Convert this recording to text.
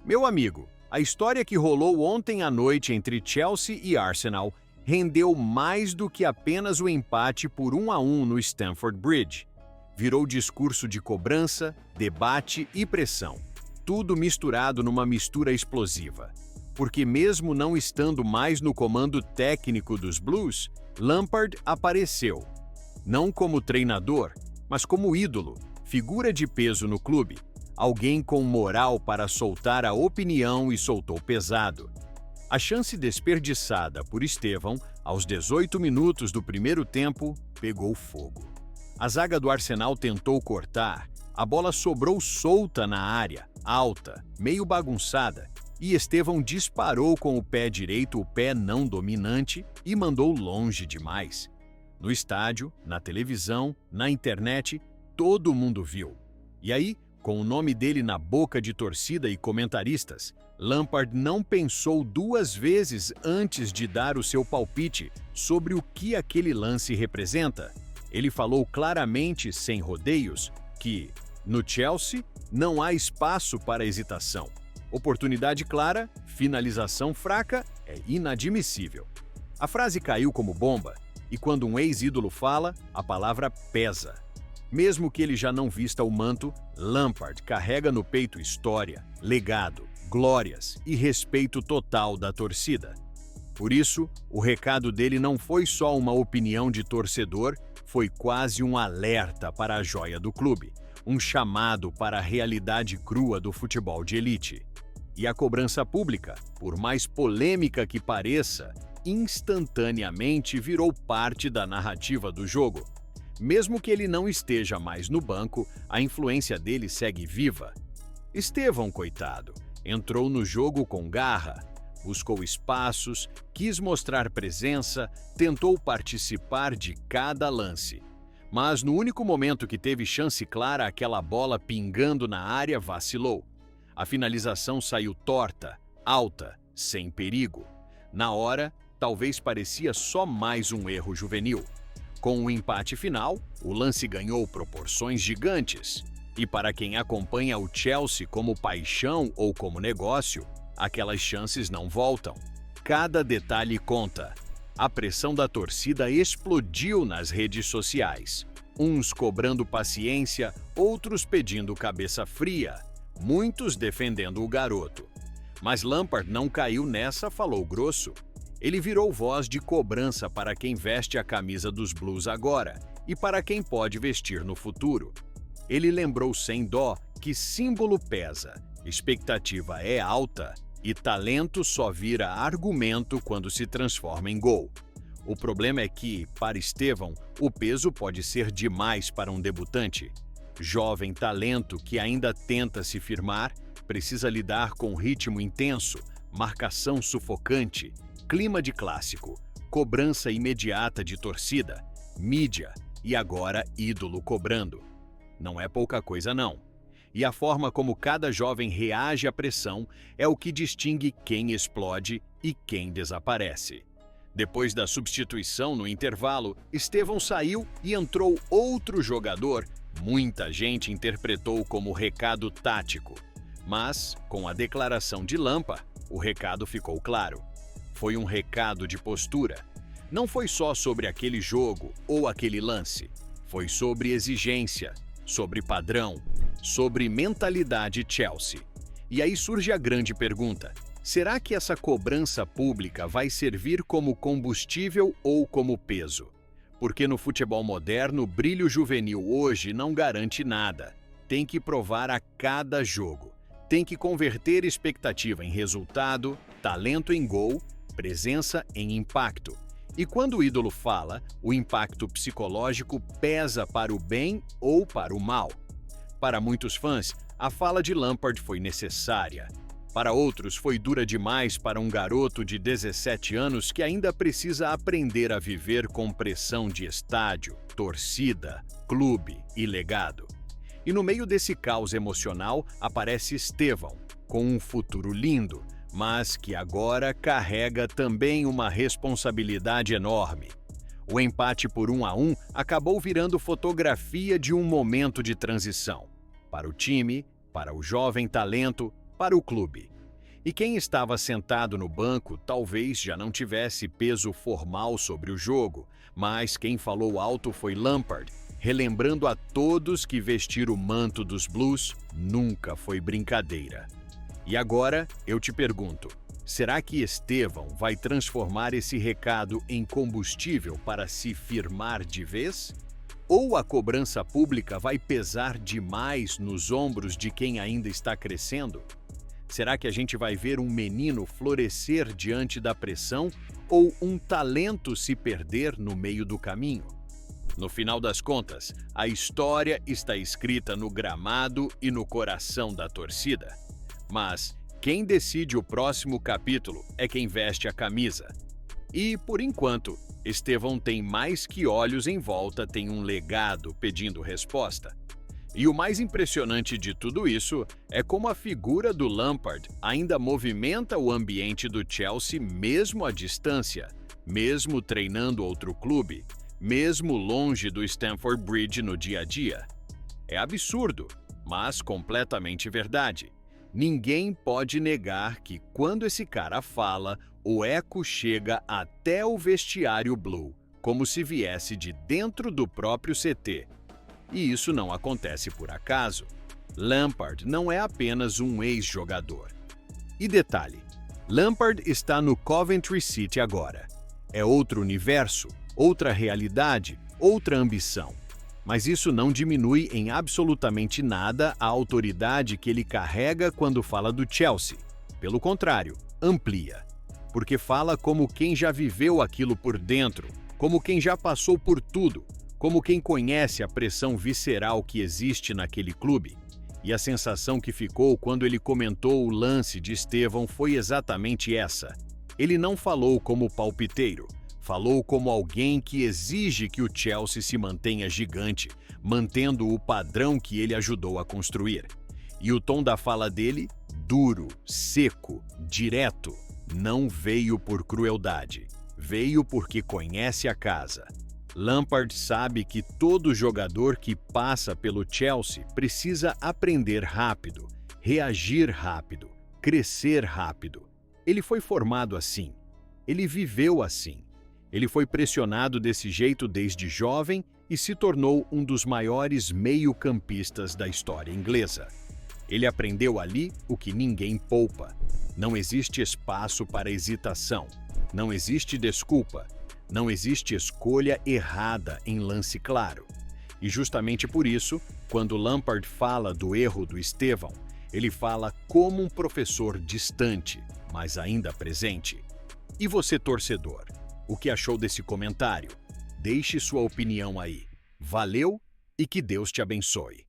Meu amigo, a história que rolou ontem à noite entre Chelsea e Arsenal rendeu mais do que apenas o empate por 1-1 no Stamford Bridge. Virou discurso de cobrança, debate e pressão, tudo misturado numa mistura explosiva. Porque mesmo não estando mais no comando técnico dos Blues, Lampard apareceu. Não como treinador, mas como ídolo, figura de peso no clube, alguém com moral para soltar a opinião e soltou pesado. A chance desperdiçada por Estevão, aos 18 minutos do primeiro tempo, pegou fogo. A zaga do Arsenal tentou cortar, a bola sobrou solta na área, alta, meio bagunçada, e Estevão disparou com o pé direito, o pé não dominante, e mandou longe demais. No estádio, na televisão, na internet, todo mundo viu. E aí, com o nome dele na boca de torcida e comentaristas, Lampard não pensou duas vezes antes de dar o seu palpite sobre o que aquele lance representa. Ele falou claramente, sem rodeios, que, no Chelsea, não há espaço para hesitação. Oportunidade clara, finalização fraca, é inadmissível. A frase caiu como bomba, e quando um ex-ídolo fala, a palavra pesa. Mesmo que ele já não vista o manto, Lampard carrega no peito história, legado, glórias e respeito total da torcida. Por isso, o recado dele não foi só uma opinião de torcedor, foi quase um alerta para a joia do clube, um chamado para a realidade crua do futebol de elite. E a cobrança pública, por mais polêmica que pareça, instantaneamente virou parte da narrativa do jogo. Mesmo que ele não esteja mais no banco, a influência dele segue viva. Estevão, coitado, entrou no jogo com garra, buscou espaços, quis mostrar presença, tentou participar de cada lance. Mas no único momento que teve chance clara, aquela bola pingando na área vacilou. A finalização saiu torta, alta, sem perigo. Na hora, talvez parecia só mais um erro juvenil. Com o empate final, o lance ganhou proporções gigantes. E para quem acompanha o Chelsea como paixão ou como negócio, aquelas chances não voltam. Cada detalhe conta. A pressão da torcida explodiu nas redes sociais. Uns cobrando paciência, outros pedindo cabeça fria, muitos defendendo o garoto. Mas Lampard não caiu nessa, falou grosso. Ele virou voz de cobrança para quem veste a camisa dos Blues agora e para quem pode vestir no futuro. Ele lembrou sem dó que símbolo pesa, expectativa é alta e talento só vira argumento quando se transforma em gol. O problema é que, para Estevão, o peso pode ser demais para um debutante. Jovem talento que ainda tenta se firmar, precisa lidar com ritmo intenso, marcação sufocante, clima de clássico, cobrança imediata de torcida, mídia e agora ídolo cobrando. Não é pouca coisa não. E a forma como cada jovem reage à pressão é o que distingue quem explode e quem desaparece. Depois da substituição no intervalo, Estevão saiu e entrou outro jogador. Muita gente interpretou como recado tático. Mas, com a declaração de Lampard, o recado ficou claro. Foi um recado de postura. Não foi só sobre aquele jogo ou aquele lance. Foi sobre exigência, sobre padrão, sobre mentalidade Chelsea. E aí surge a grande pergunta: será que essa cobrança pública vai servir como combustível ou como peso? Porque no futebol moderno, o brilho juvenil hoje não garante nada. Tem que provar a cada jogo. Tem que converter expectativa em resultado, talento em gol, presença em impacto. E quando o ídolo fala, o impacto psicológico pesa para o bem ou para o mal. Para muitos fãs, a fala de Lampard foi necessária. Para outros, foi dura demais para um garoto de 17 anos que ainda precisa aprender a viver com pressão de estádio, torcida, clube e legado. E no meio desse caos emocional aparece Estevão, com um futuro lindo, mas que agora carrega também uma responsabilidade enorme. O empate por 1-1 acabou virando fotografia de um momento de transição. Para o time, para o jovem talento, para o clube. E quem estava sentado no banco talvez já não tivesse peso formal sobre o jogo, mas quem falou alto foi Lampard, relembrando a todos que vestir o manto dos Blues nunca foi brincadeira. E agora eu te pergunto, será que Estevão vai transformar esse recado em combustível para se firmar de vez? Ou a cobrança pública vai pesar demais nos ombros de quem ainda está crescendo? Será que a gente vai ver um menino florescer diante da pressão ou um talento se perder no meio do caminho? No final das contas, a história está escrita no gramado e no coração da torcida. Mas quem decide o próximo capítulo é quem veste a camisa. E, por enquanto, Estevão tem mais que olhos em volta, tem um legado pedindo resposta. E o mais impressionante de tudo isso é como a figura do Lampard ainda movimenta o ambiente do Chelsea mesmo à distância, mesmo treinando outro clube, mesmo longe do Stamford Bridge no dia a dia. É absurdo, mas completamente verdade. Ninguém pode negar que quando esse cara fala, o eco chega até o vestiário Blue, como se viesse de dentro do próprio CT. E isso não acontece por acaso. Lampard não é apenas um ex-jogador. E detalhe, Lampard está no Coventry City agora. É outro universo, outra realidade, outra ambição. Mas isso não diminui em absolutamente nada a autoridade que ele carrega quando fala do Chelsea. Pelo contrário, amplia. Porque fala como quem já viveu aquilo por dentro, como quem já passou por tudo, como quem conhece a pressão visceral que existe naquele clube. E a sensação que ficou quando ele comentou o lance de Estevão foi exatamente essa. Ele não falou como palpiteiro, falou como alguém que exige que o Chelsea se mantenha gigante, mantendo o padrão que ele ajudou a construir. E o tom da fala dele, duro, seco, direto, não veio por crueldade, veio porque conhece a casa. Lampard sabe que todo jogador que passa pelo Chelsea precisa aprender rápido, reagir rápido, crescer rápido. Ele foi formado assim, ele viveu assim. Ele foi pressionado desse jeito desde jovem e se tornou um dos maiores meio-campistas da história inglesa. Ele aprendeu ali o que ninguém poupa. Não existe espaço para hesitação, não existe desculpa, não existe escolha errada em lance claro. E justamente por isso, quando Lampard fala do erro do Estevão, ele fala como um professor distante, mas ainda presente. E você, torcedor? O que achou desse comentário? Deixe sua opinião aí. Valeu e que Deus te abençoe.